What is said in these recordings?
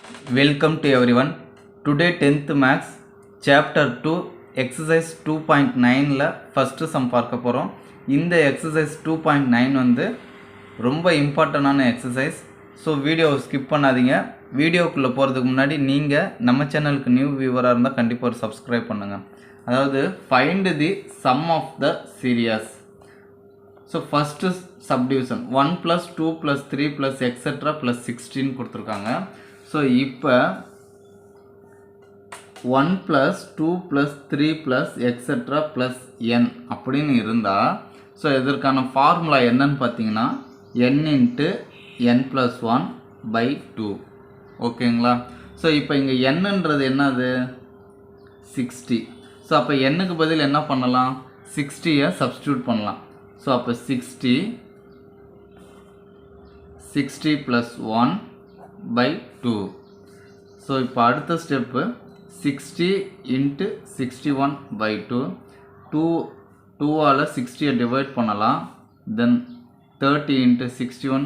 Welcome to everyone. Today 10th Maths Chapter 2 Exercise 2.9ல first sum பார்க்க போகிறோம். இந்த exercise 2.9 வந்து ரொம்ப இம்பார்ட்டண்டான எக்ஸசைஸ். ஸோ வீடியோவை ஸ்கிப் பண்ணாதீங்க. வீடியோக்குள்ளே போகிறதுக்கு முன்னாடி நீங்கள் நம்ம சேனலுக்கு நியூ வியூவராக இருந்தால் கண்டிப்பாக ஒரு சப்ஸ்கிரைப் பண்ணுங்கள். அதாவது find the sum of the series. So first subdivision 1 + 2 + 3 + etcetera + 16 கொடுத்துருக்காங்க. ஸோ இப்போ 1 + 2 + 3 + எக்ஸெட்ரா + n அப்படின்னு இருந்தால் ஸோ இதற்கான ஃபார்முலா என்னன்னு பார்த்தீங்கன்னா n × n + 1/2. ஓகேங்களா? ஸோ இப்போ இங்கே என்னன்றது என்னது 60. ஸோ அப்போ என்னுக்கு பதில் என்ன பண்ணலாம், 60யை சப்ஸ்டியூட் பண்ணலாம். ஸோ அப்போ 60 + 1/2. ஸோ இப்போ அடுத்த ஸ்டெப்பு 60 × 61/2. 2ஆல் 60யை டிவைட் பண்ணலாம். தென் 30 × 61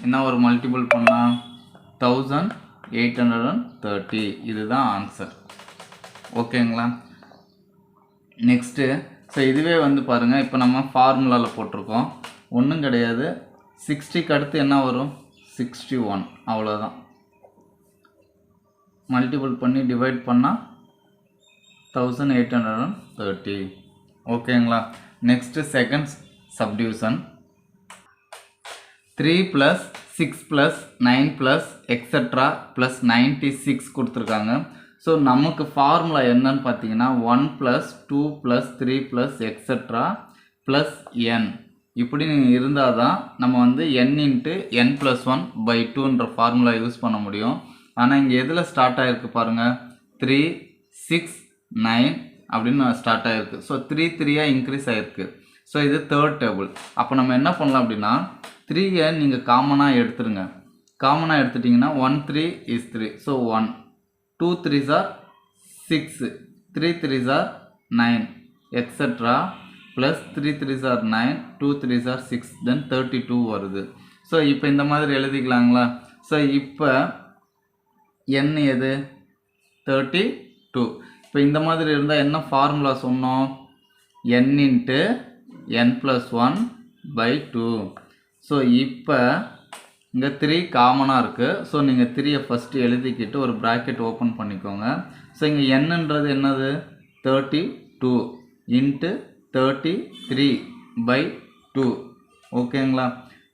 என்ன ஒரு மல்டிபிள் பண்ணால் 1830. இதுதான் ஆன்சர். ஓகேங்களா? நெக்ஸ்ட்டு ஸோ இதுவே வந்து பாருங்கள், இப்போ நம்ம ஃபார்முலாவில் போட்டிருக்கோம், ஒன்றும் கிடையாது. 60க்கு அடுத்து என்ன வரும் 61, அவ்வளோதான். மல்டிபிள் பண்ணி டிவைட் பண்ணால் 1830. ஓகேங்களா? நெக்ஸ்ட்டு செகண்ட் சப்டிவிஷன் 3 + 6 + 9 + எக்ஸெட்ரா + 96 கொடுத்துருக்காங்க. ஸோ நமக்கு ஃபார்முலா என்னன்னு பார்த்தீங்கன்னா 1 + 2 + 3 + எக்ஸெட்ரா + n இப்படி இருந்தால் தான் நம்ம வந்து n × n + 1/2ன்ற ஃபார்முலா யூஸ் பண்ண முடியும். ஆனால் இங்கே எதில் ஸ்டார்ட் ஆகிருக்கு பாருங்கள், 3 6 9 அப்படின்னு ஸ்டார்ட் ஆகிருக்கு. ஸோ 3 இன்க்ரீஸ் ஆகிருக்கு. ஸோ இது தேர்ட் டேபிள். அப்போ நம்ம என்ன பண்ணலாம் அப்படின்னா 3யை நீங்கள் காமனாக எடுத்துருங்க. காமனாக எடுத்துட்டிங்கன்னா 1 3 is 3. So 1 2 3s are 6, 3 3s are 9, etcetera plus 3 3s are 9, 2 3s are 6, தென் 32 வருது. ஸோ இப்போ இந்த மாதிரி எழுதிக்கலாங்களா? ஸோ இப்போ n எது 32. இப்போ இந்த மாதிரி இருந்தால் என்ன ஃபார்முலா சொன்னோம், n × n + 1/2. ஸோ இப்போ இங்கே 3 காமனாக இருக்குது. ஸோ நீங்கள் 3யை ஃபஸ்ட்டு எழுதிக்கிட்டு ஒரு ப்ராக்கெட் ஓப்பன் பண்ணிக்கோங்க. ஸோ இங்கே என்னன்றது என்னது 32 × 33/2. ஓகேங்களா?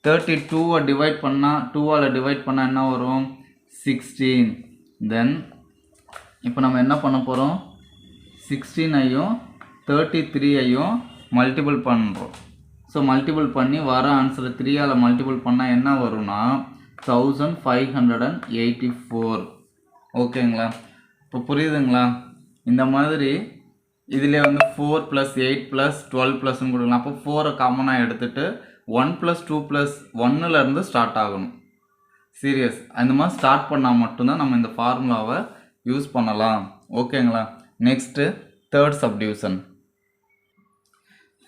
32வை டிவைட் பண்ணால் 2ஆல் டிவைட் பண்ணால் என்ன வரும் 16. தென் இப்போ நம்ம என்ன பண்ண போகிறோம், 16ஐயும் 33ஐயும் மல்டிபிள் பண்ணுறோம். ஸோ மல்டிபிள் பண்ணி வர ஆன்சரை 3ஆல் மல்டிபிள் பண்ணால் என்ன வரும்னா 1584. ஓகேங்களா? இப்போ புரியுதுங்களா? இந்த மாதிரி இதில் வந்து 4 + 8 + 12 +ன்னு கொடுக்கலாம். அப்போ 4ஐ காமனாக எடுத்துகிட்டு 1 + 2 + 1லேருந்து ஸ்டார்ட் ஆகணும். சீரியஸ் அந்த மாதிரி ஸ்டார்ட் பண்ணால் மட்டும்தான் நம்ம இந்த ஃபார்முலாவை யூஸ் பண்ணலாம். ஓகேங்களா? நெக்ஸ்ட்டு தேர்ட் சப்டிவிஷன்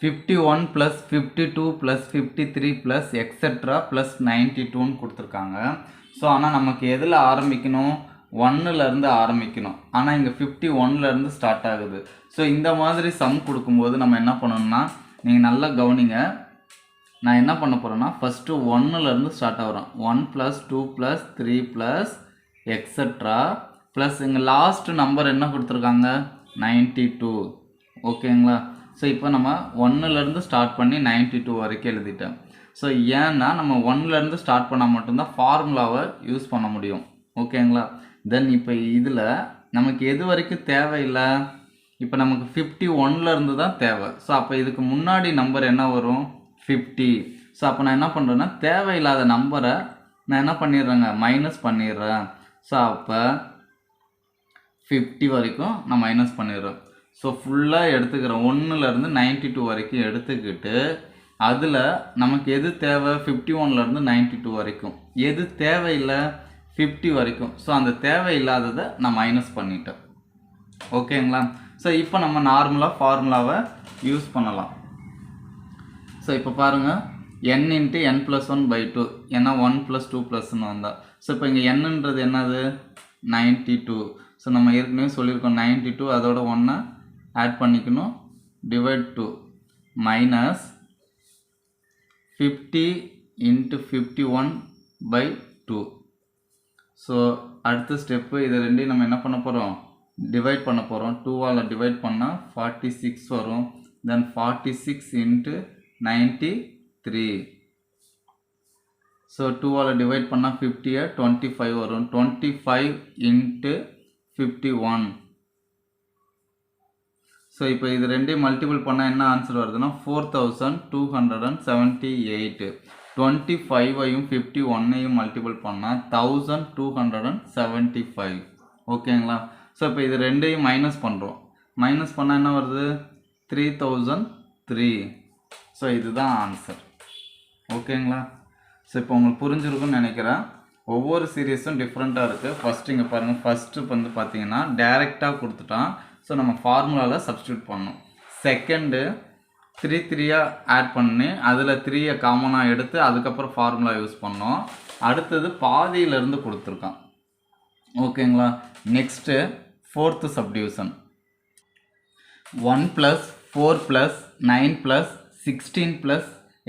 51 + 52 + 53 + எக்ஸெட்ரா + 92ன்னு கொடுத்துருக்காங்க. ஸோ ஆனால் நமக்கு எதில் ஆரம்பிக்கணும், 1லேருந்து ஆரம்பிக்கணும். ஆனால் இங்கே 51லேருந்து ஸ்டார்ட் ஆகுது. ஸோ இந்த மாதிரி சம் கொடுக்கும்போது நம்ம என்ன பண்ணணும்னா, நீங்கள் நல்லா கவனிங்க. நான் என்ன பண்ண போகிறேன்னா ஃபஸ்ட்டு 1லேருந்து ஸ்டார்ட் ஆகிறோம். 1 + 2 + 3 + எக்ஸெட்ரா ப்ளஸ் இங்கே லாஸ்ட் நம்பர் என்ன கொடுத்துருக்காங்க 92. ஓகேங்களா? ஸோ இப்போ நம்ம 1லேருந்து ஸ்டார்ட் பண்ணி 92 வரைக்கும் எழுதிட்டேன். ஸோ ஏன்னா நம்ம 1லேருந்து ஸ்டார்ட் பண்ணால் மட்டும்தான் ஃபார்முலாவை யூஸ் பண்ண முடியும். ஓகேங்களா? தென் இப்போ இதில் நமக்கு எது வரைக்கும் தேவையில்லை, இப்போ நமக்கு 51லேருந்து தான் தேவை. ஸோ அப்போ இதுக்கு முன்னாடி நம்பர் என்ன வரும் 50. ஸோ அப்போ நான் என்ன பண்ணுறேன்னா தேவையில்லாத நம்பரை நான் என்ன பண்ணிடுறேங்க மைனஸ் பண்ணிடுறேன். ஸோ அப்போ 50 வரைக்கும் நான் மைனஸ் பண்ணிடுறேன். ஸோ ஃபுல்லாக எடுத்துக்கிறேன், 1லேருந்து 92 வரைக்கும் எடுத்துக்கிட்டு அதில் நமக்கு எது தேவை 51லேருந்து 92 வரைக்கும், எது தேவையில்லை 50 வரைக்கும். ஸோ அந்த தேவையில்லாததை நான் மைனஸ் பண்ணிட்டேன். ஓகேங்களா? ஸோ இப்போ நம்ம நார்மலாக ஃபார்முலாவை யூஸ் பண்ணலாம். ஸோ இப்போ பாருங்கள் n × n + 1/2, ஏன்னா 1 + 2 +ன்னு வந்தால். ஸோ இப்போ இங்கே என்னன்றது என்னது 92. ஸோ நம்ம ஏற்கனவே சொல்லியிருக்கோம் 92 அதோட 1 ஆட் பண்ணிக்கணும், டிவைட் 2 மைனஸ் 50 into 51/2. ஸோ அடுத்த ஸ்டெப்பு இது ரெண்டையும் நம்ம என்ன பண்ண போகிறோம், டிவைட் பண்ண போகிறோம். 2ஆல் டிவைட் பண்ணால் 46 வரும். தென் 46 into 93. ஸோ 2ஆல் டிவைட் பண்ணால் 50 25 வரும். 25 into 51. ஸோ இப்போ இது ரெண்டையும் மல்டிபிள் பண்ணால் என்ன ஆன்சர் வருதுன்னா 4278. 25ஐயும் 51ஐயும் மல்டிபிள் பண்ணால் 1275. ஓகேங்களா? ஸோ இப்போ இது ரெண்டையும் மைனஸ் பண்ணுறோம். மைனஸ் பண்ணால் என்ன வருது, 3003. ஸோ இதுதான் ஆன்சர். ஓகேங்களா? ஸோ இப்போ உங்களுக்கு புரிஞ்சிருக்குன்னு நினைக்கிறேன். ஒவ்வொரு சீரீஸும் டிஃப்ரெண்ட்டாக இருக்குது. ஃபஸ்ட்டு இங்கே பாருங்கள், ஃபஸ்ட்டு வந்து பார்த்தீங்கன்னா டேரெக்டாக கொடுத்துட்டான். ஸோ நம்ம ஃபார்முலாவில் சப்ஸ்டியூட் பண்ணோம். செகண்டு 3 ஆட் பண்ணி அதில் 3 காமனாக எடுத்து அதுக்கப்புறம் ஃபார்முலா யூஸ் பண்ணோம். அடுத்தது பாதியிலேருந்து கொடுத்துருக்கான். ஓகேங்களா? நெக்ஸ்ட்டு ஃபோர்த்து சப்டிவிஷன் 1 + 4 + 9 + 16 +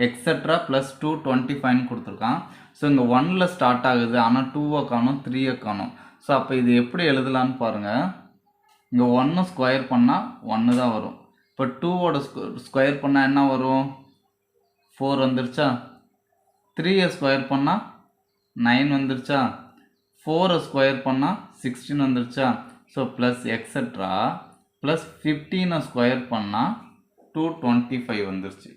எக்ஸட்ரா + 225 கொடுத்துருக்கான். ஸோ இங்கே 1ல் ஸ்டார்ட் ஆகுது, ஆனால் 2 காணும் 3 காணும். ஸோ அப்போ இது எப்படி எழுதலான்னு பாருங்கள். இங்கே 1 ஸ்கொயர் பண்ணால் 1 தான் வரும். இப்போ 2ஓட ஸ்கொயர் பண்ணால் என்ன வரும், 4 வந்துருச்சா. 3 ஸ்கொயர் பண்ணால் 9 வந்துருச்சா. 4 ஸ்கொயர் பண்ணால் 16 வந்துருச்சா. So plus etcetera plus 15 square பண்ணால் 225 வந்துருச்சு.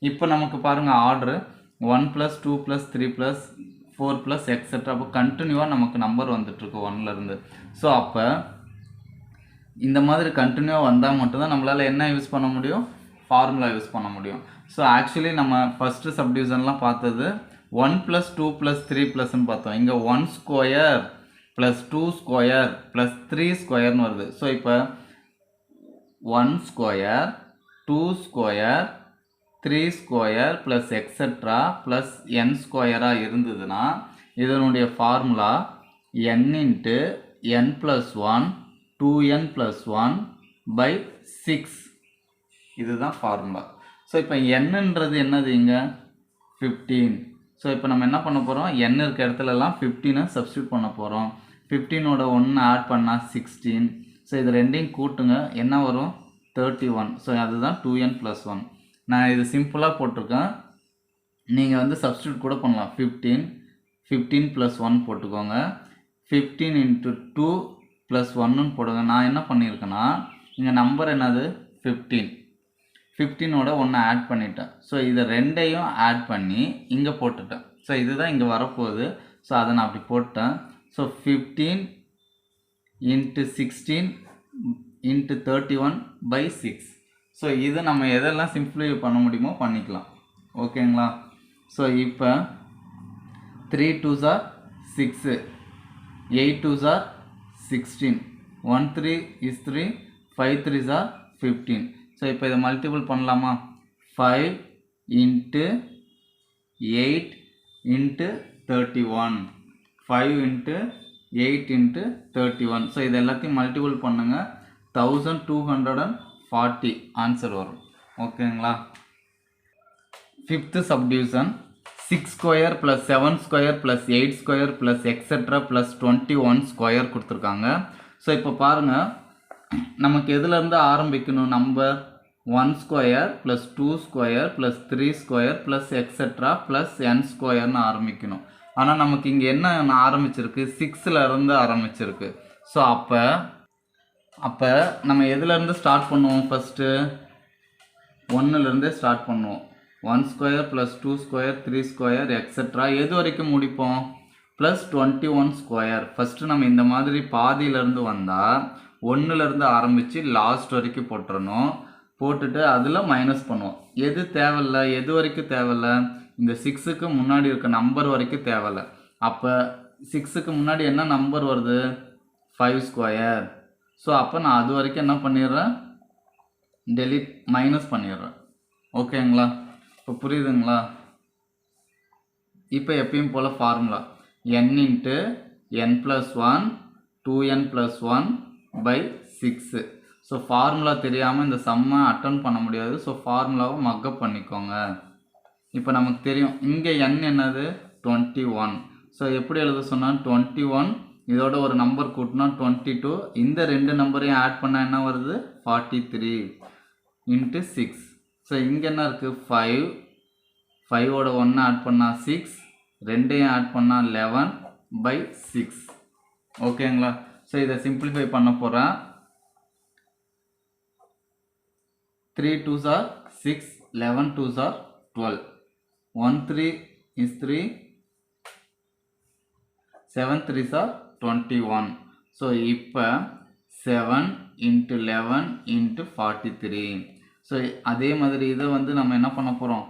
இப்போ நமக்கு பாருங்கள் ஆர்டரு 1 + 2 + 3 + 4 + எக்ஸட்ரா. அப்போ கண்டினியூவாக நமக்கு நம்பர் வந்துட்டுருக்கு 1லேருந்து. ஸோ அப்போ இந்த மாதிரி கண்டினியூவாக வந்தால் மட்டும்தான் நம்மளால் என்ன யூஸ் பண்ண முடியும், ஃபார்முலா யூஸ் பண்ண முடியும். ஸோ ஆக்சுவலி நம்ம ஃபஸ்ட்டு சப்டிவிஷன்லாம் பார்த்தது 1 + 2 + 3 பார்த்தோம். இங்கே 1 ஸ்கொயர் + 2 ஸ்கொயர் + 3 ஸ்கொயர்னு வருது. ஸோ இப்போ 1 square 2 square 3 square + extra + n ஸ்கொயராக இருந்ததுன்னா இதனுடைய ஃபார்முலா n × n + 1 2n + 1/6. இதுதான் ஃபார்முலா. ஸோ இப்போ என்னன்றது என்னது, இங்கே 15. ஸோ இப்போ நம்ம என்ன பண்ண போகிறோம், n இருக்க இடத்துலலாம் 15 சப்ஸ்டியூட் பண்ண போகிறோம். 15ஓட 1 ஆட் பண்ணால் 16. ஸோ இது ரெண்டையும் கூட்டுங்க, என்ன வரும் 31. ஸோ அதுதான் 2n + 1. நான் இது சிம்பிளாக போட்டிருக்கேன். நீங்கள் வந்து சப்ஸ்டியூட் கூட பண்ணலாம். 15 + 1 போட்டுக்கோங்க. 15 × 2 + 1ன்னு போடுங்க. நான் என்ன பண்ணியிருக்கேன்னா இங்கே நம்பர் என்னது 15. 15ஓட 1 ஆட் பண்ணிட்டேன். ஸோ இதை ரெண்டையும் ஆட் பண்ணி இங்கே போட்டுட்டேன். ஸோ இதுதான் இங்கே வரப்போகுது. ஸோ அதை நான் அப்படி போட்டேன். ஸோ 15 × 16 × 31/6. ஸோ இது நம்ம எதெல்லாம் சிம்பிளிஃபை பண்ண முடியுமோ பண்ணிக்கலாம். ஓகேங்களா? ஸோ இப்போ 3 2s are 6, 8 2s are 16, 1 3 is 3, 5 3s are 15. So இப்போ இதை மல்டிபிள் பண்ணலாமா. 5 × 8 × 31, 5 × 8 × 31. ஸோ இது எல்லாத்தையும் மல்டிபிள் பண்ணுங்கள், 1240 ஆன்சர் வரும். ஓகேங்களா? Fifth subdivision 6 square + 7 square + 8 square + extra + 21 square கொடுத்துருக்காங்க. ஸோ இப்போ பாருங்கள், நமக்கு எதுலேருந்து ஆரம்பிக்கணும், number 1 square + 2 square + 3 square + extra + n ஸ்கொயர்னு ஆரம்பிக்கணும். ஆனால் நமக்கு இங்கே என்ன ஆரம்பிச்சிருக்கு, 6லேருந்து ஆரம்பிச்சிருக்கு. ஸோ அப்போ நம்ம எதுலேருந்து ஸ்டார்ட் பண்ணுவோம், ஃபஸ்ட்டு 1லேருந்தே ஸ்டார்ட் பண்ணுவோம். 1 ஸ்கொயர் + 2 ஸ்கொயர் 3 ஸ்கொயர் எக்ஸட்ரா எது வரைக்கும் முடிப்போம், +21 ஸ்கொயர். ஃபஸ்ட்டு நம்ம இந்த மாதிரி பாதியிலேருந்து வந்தால் 1லேருந்து ஆரம்பித்து லாஸ்ட் வரைக்கும் போட்டுறணும். போட்டுட்டு அதில் மைனஸ் பண்ணுவோம். எது தேவையில்லை, எது வரைக்கும் தேவையில்லை, இந்த 6க்கு முன்னாடி இருக்க நம்பர் வரைக்கும் தேவையில்லை. அப்போ 6க்கு முன்னாடி என்ன நம்பர் வருது, 5 ஸ்கொயர். ஸோ அப்போ நான் அது வரைக்கும் என்ன பண்ணிடுறேன், மைனஸ் பண்ணிடுறேன். ஓகேங்களா? இப்போ புரியுதுங்களா? இப்போ எப்பயும் போல் formula n × n + 1 2n plus 1 by 6. So formula தெரியாமல் இந்த சம்மை அட்டன் பண்ண முடியாது. ஸோ ஃபார்முலாவை மக்கப் பண்ணிக்கோங்க. இப்போ நமக்கு தெரியும் இங்கே n என்னது 21. ஸோ எப்படி எழுத சொன்னால் 21 இதோட ஒரு நம்பர் கூட்டினா 22, இந்த ரெண்டு நம்பரையும் ஆட் பண்ணால் என்ன வருது 43 இன்ட்டு 6. ஸோ இங்கே என்ன இருக்குது 5, 5ஓட 1 ஆட் பண்ணால் 6, ரெண்டையும் ஆட் பண்ணால் 11 by 6. ஓகேங்களா? ஸோ இதை சிம்பிளிஃபை பண்ண போகிறேன். 3 2s are 6, 11 2s are 12, 1 3 is 3, 7 3s are 21. So இப்போ 7 into 11 into 43. ஸோ அதே மாதிரி இதை வந்து நம்ம என்ன பண்ண போகிறோம்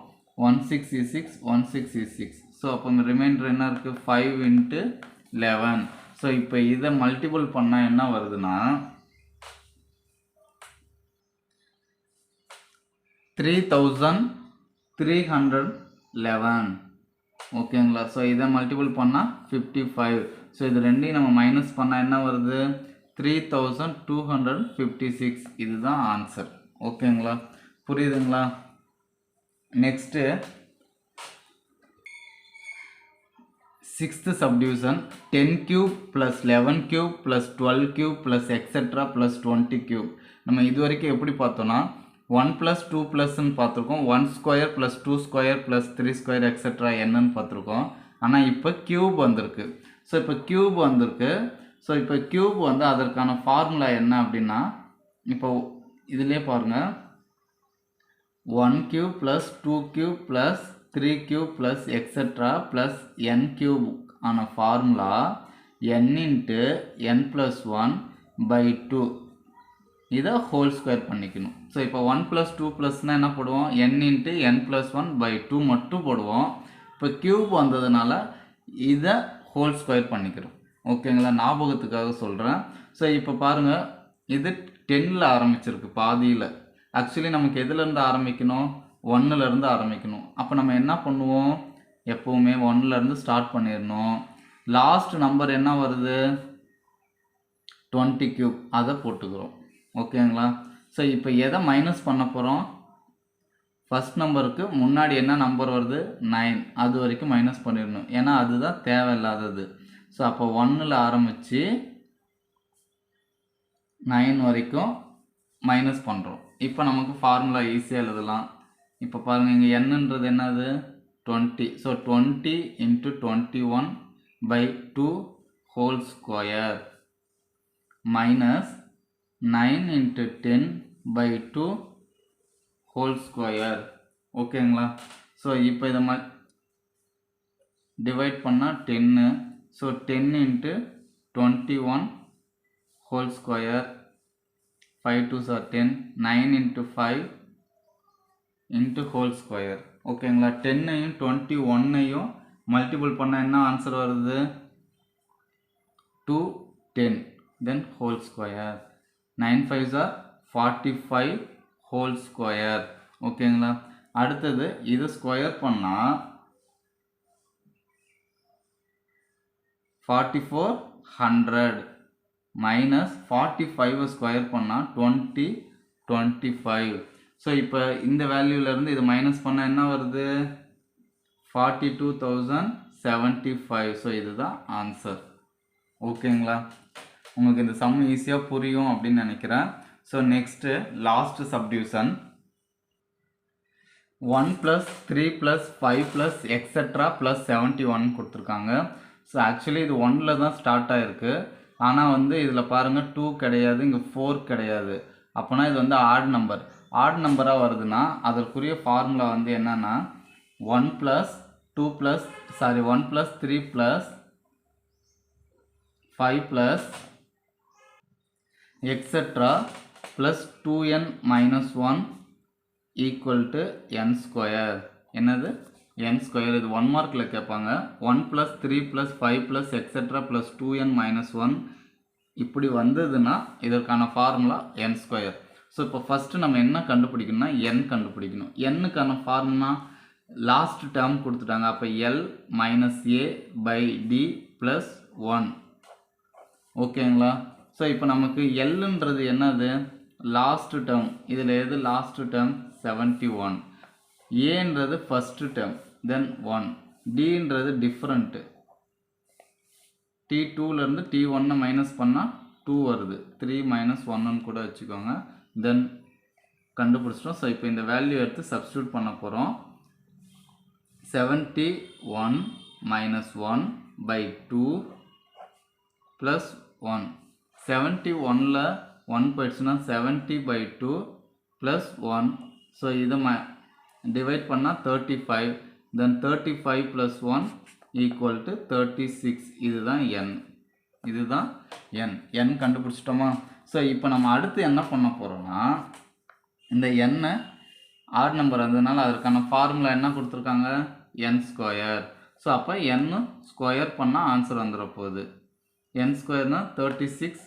1 6 is 6, 1 6 is 6. ஸோ அப்போ ரிமைண்டர் என்ன இருக்குது 5 into 11. ஸோ இப்போ இதை மல்டிபிள் பண்ணால் என்ன வருதுன்னா 3311. ஓகேங்களா? ஸோ இதை மல்டிபிள் பண்ணால் 55. ஸோ இது ரெண்டையும் நம்ம மைனஸ் பண்ணால் என்ன வருது 3256. இதுதான் ஆன்சர். ஓகேங்களா? புரியுதுங்களா? Next 6th subdivision 10 cube plus 11 cube plus 12 cube plus etc plus 20 cube. நம்ம இது வரைக்கும் எப்படி பார்த்தோன்னா 1 plus 2 plusன்னு பார்த்துருக்கோம், 1 square plus 2 square plus 3 square etc என்னன்னு பார்த்துருக்கோம். ஆனால் இப்போ கியூப் வந்திருக்கு. ஸோ இப்போ கியூப் வந்திருக்கு. ஸோ இப்போ கியூப் வந்து அதற்கான ஃபார்முலா என்ன அப்படின்னா இப்போ இதிலே பாருங்கள் 1 cube plus 2 cube plus 3 cube plus etc plus n cube ஆன formula n into n plus 1 by 2. இதை ஹோல் ஸ்கொயர் பண்ணிக்கணும். ஸோ இப்போ 1 plus 2 plusனால் என்ன போடுவோம் n into n plus 1 by 2 மட்டும் போடுவோம். இப்போ கியூப் வந்ததுனால இதை ஹோல் ஸ்கொயர் பண்ணிக்கிறோம். ஓகேங்களா? ஞாபகத்துக்காக சொல்கிறேன். ஸோ இப்போ பாருங்கள் இது 10ல் ஆரம்பிச்சிருக்கு பாதியில். ஆக்சுவலி நமக்கு எதுலேருந்து ஆரம்பிக்கணும் 1லேருந்து ஆரம்பிக்கணும். அப்போ நம்ம என்ன பண்ணுவோம் எப்போவுமே 1லேருந்து ஸ்டார்ட் பண்ணிடணும். லாஸ்ட் நம்பர் என்ன வருது 20 கியூப், அதை போட்டுக்கிறோம். ஓகேங்களா? ஸோ இப்போ எதை மைனஸ் பண்ண போகிறோம் ஃபஸ்ட் நம்பருக்கு முன்னாடி என்ன நம்பர் வருது 9, அது வரைக்கும் மைனஸ் பண்ணிடணும். ஏன்னா அதுதான் தேவையில்லாதது. ஸோ அப்போ 1ல் ஆரம்பித்து 9 வரைக்கும் மைனஸ் பண்ணுறோம். இப்போ நமக்கு ஃபார்முலா ஈஸியாக எழுதலாம். இப்போ பாருங்கள் இங்கே என்னன்றது என்னது 20. So 20 into 21 by 2 whole square minus 9 into 10 by 2 whole square. ஓகேங்களா? ஸோ இப்போ இதை டிவைட் பண்ணால் 10. So 10 into 21 whole square, 5 2s are 10, 9 into 5 into whole square. ஓகேங்களா? 10ஐயும் 21ஐயும் மல்டிபிள் பண்ணால் என்ன ஆன்சர் வருது 210 then whole square. 9 5s are 45 whole square. ஓகேங்களா? அடுத்தது இது ஸ்கொயர் பண்ணால் 4400 மைனஸ் 45 ஸ்கொயர் பண்ணால் 2025. ஸோ இப்போ இந்த வேல்யூலேருந்து இது மைனஸ் பண்ணால் என்ன வருது 42,075. ஸோ இதுதான் ஆன்சர். ஓகேங்களா? உங்களுக்கு இந்த சம் ஈஸியாக புரியும் அப்படின்னு நினைக்கிறேன். So next last subdivision 1 + 3 + 5 + etcetera + 71 கொடுத்துருக்காங்க. ஸோ ஆக்சுவலி இது 1ல் தான் ஸ்டார்ட் ஆகிருக்கு. ஆனால் வந்து இதில் பாருங்கள் 2 கிடையாது, இங்கே 4 கிடையாது. அப்போனா இது வந்து ஆட் நம்பர். ஆட் நம்பராக வருதுன்னா அதற்குரிய ஃபார்முலா வந்து என்னென்னா 1 + 2 + 1 + 3 + 5 + எக்ஸெட்ரா + 2n - 1 = n². என்னது n². இது 1 மார்க்கில் கேட்பாங்க. 1 + 3 + 5 + எக்ஸெட்ரா + 2n - 1 இப்படி வந்ததுன்னா இதற்கான ஃபார்முலா n². ஸோ இப்போ ஃபஸ்ட்டு நம்ம என்ன கண்டுபிடிக்கணும்னா n கண்டுபிடிக்கணும். n-க்கான ஃபார்முலா லாஸ்ட் டேர்ம் கொடுத்துட்டாங்க. அப்போ L - A/D + 1 ஓகேங்களா? ஸோ இப்போ நமக்கு எல்லுன்றது என்னது, லாஸ்ட் டேர்ம். இதில் எது லாஸ்ட் டேர்ம்? 71. ஏன்றது ஃபஸ்ட்டு டேர்ம், தென் 1. டின்றது டிஃப்ரெண்ட்டு. T2லேருந்து T1 மைனஸ் பண்ணால் 2 வருது. 3 மைனஸ் 1ன்னு கூட வச்சுக்கோங்க. தென் கண்டுபிடிச்சிட்டோம். ஸோ இப்போ இந்த வேல்யூ எடுத்து சப்ஸ்டியூட் பண்ண போகிறோம். 71 மைனஸ் 1 பை 2 ப்ளஸ் 1. 71ல் 1 போயிடுச்சுன்னா 70 பை 2 ப்ளஸ் 1. ஸோ இதை டிவைட் பண்ணால் 35. தென் 35 ப்ளஸ் 1 ஈக்குவல் டு 36. இதுதான் என். இதுதான் என். என் கண்டுபிடிச்சிட்டோமா? ஸோ இப்போ நம்ம அடுத்து என்ன பண்ண போகிறோம்னா, இந்த எண்ணை ஆட் நம்பர் வந்ததுனால அதற்கான ஃபார்முலா என்ன கொடுத்துருக்காங்க, என் ஸ்கொயர். ஸோ அப்போ என் ஸ்கொயர் பண்ணால் ஆன்சர் வந்துட போகுது. என் ஸ்கொயர்னால் 36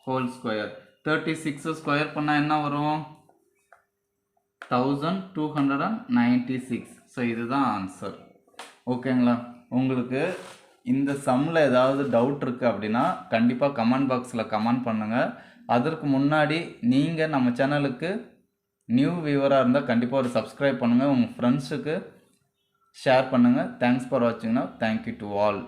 ஹோல் ஸ்கொயர். 36 ஸ்கொயர் பண்ணால் என்ன வரும், 1296. ஸோ இதுதான் ஆன்சர். ஓகேங்களா? உங்களுக்கு இந்த சம்மில் ஏதாவது டவுட் இருக்குது அப்படின்னா கண்டிப்பாக கமெண்ட் பாக்ஸில் கமெண்ட் பண்ணுங்கள். அதற்கு முன்னாடி நீங்கள் நம்ம சேனலுக்கு நியூ வியூவராக இருந்தால் கண்டிப்பாக ஒரு சப்ஸ்கிரைப் பண்ணுங்கள், உங்கள் ஃப்ரெண்ட்ஸுக்கு ஷேர் பண்ணுங்கள். தேங்க்ஸ் ஃபார் வாட்சிங்னா. Thank you to all.